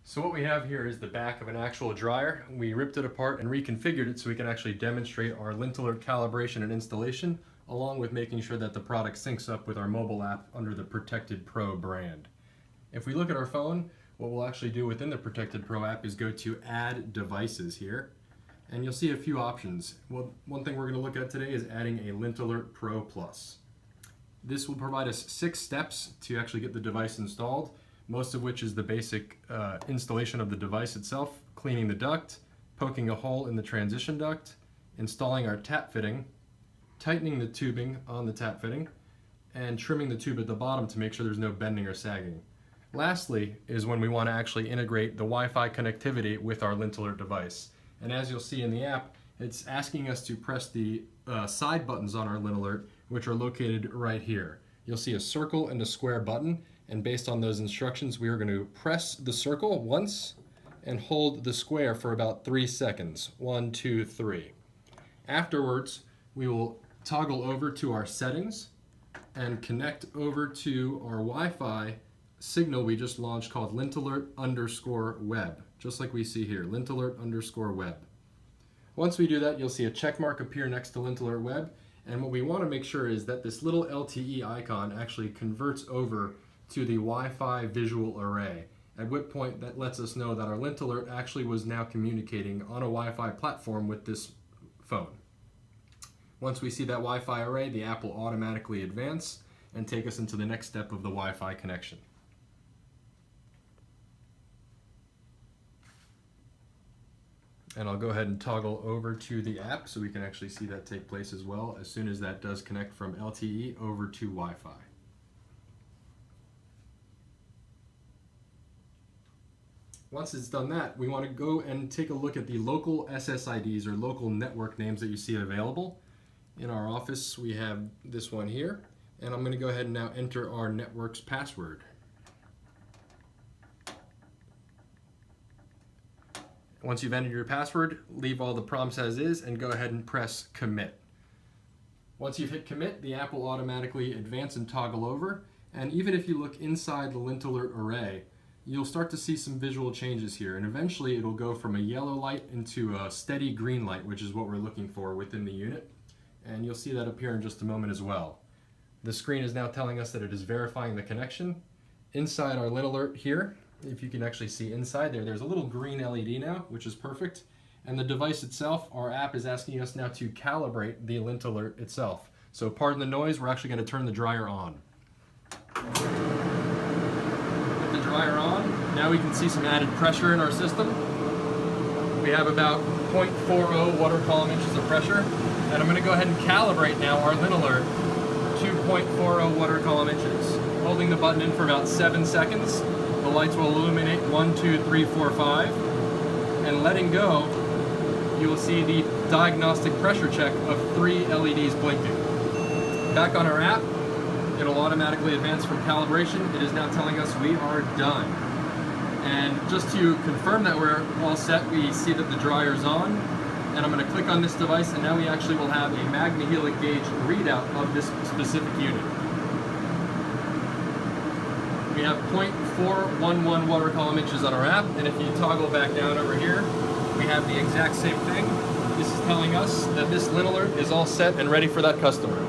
So what we have here is the back of an actual dryer. We ripped it apart and reconfigured it so we can actually demonstrate our LintAlert calibration and installation, along with making sure that the product syncs up with our mobile app under the Protected Pro brand. If we look at our phone, what we'll actually do within the Protected Pro app is go to Add Devices here, and you'll see a few options. Well, one thing we're going to look at today is adding a LintAlert Pro Plus. This will provide us 6 steps to actually get the device installed, most of which is the basic installation of the device itself, cleaning the duct, poking a hole in the transition duct, installing our tap fitting, tightening the tubing on the tap fitting, and trimming the tube at the bottom to make sure there's no bending or sagging. Lastly is when we want to actually integrate the Wi-Fi connectivity with our LintAlert device. And as you'll see in the app, it's asking us to press the side buttons on our LintAlert, which are located right here. You'll see a circle and a square button, and based on those instructions, we are going to press the circle once and hold the square for about 3 seconds. 1, 2, 3. Afterwards, we will toggle over to our settings and connect over to our Wi-Fi signal we just launched called LintAlert_web, just like we see here, LintAlert_web. Once we do that, you'll see a check mark appear next to LintAlert web, and what we want to make sure is that this little LTE icon actually converts over to the Wi-Fi visual array, at which point that lets us know that our LintAlert actually was now communicating on a Wi-Fi platform with this phone. Once we see that Wi-Fi array, the app will automatically advance and take us into the next step of the Wi-Fi connection. And I'll go ahead and toggle over to the app so we can actually see that take place as well as soon as that does connect from LTE over to Wi-Fi. Once it's done that, we want to go and take a look at the local SSIDs or local network names that you see available. In our office, we have this one here, and I'm going to go ahead and now enter our network's password. Once you've entered your password, leave all the prompts as is and go ahead and press commit. Once you've hit commit, the app will automatically advance and toggle over, and even if you look inside the LintAlert array, you'll start to see some visual changes here, and eventually it'll go from a yellow light into a steady green light, which is what we're looking for within the unit, and you'll see that appear in just a moment as well. The screen is now telling us that it is verifying the connection. Inside our LintAlert here, if you can actually see inside there's a little green LED now, which is perfect, and the device itself, our app is asking us now to calibrate the LintAlert itself. So pardon the noise, we're actually going to turn the dryer on. The dryer on. Now we can see some added pressure in our system. We have about 0.40 water column inches of pressure, and I'm going to go ahead and calibrate now our LintAlert to 0.40 water column inches. Holding the button in for about 7 seconds, the lights will illuminate 1, 2, 3, 4, 5, and letting go, you will see the diagnostic pressure check of 3 LEDs blinking. Back on our app, it'll automatically advance from calibration. It is now telling us we are done. And just to confirm that we're all set, we see that the dryer is on. And I'm going to click on this device, and now we actually will have a magnehelic gauge readout of this specific unit. We have 0.411 water column inches on our app, and if you toggle back down over here, we have the exact same thing. This is telling us that this LintAlert is all set and ready for that customer.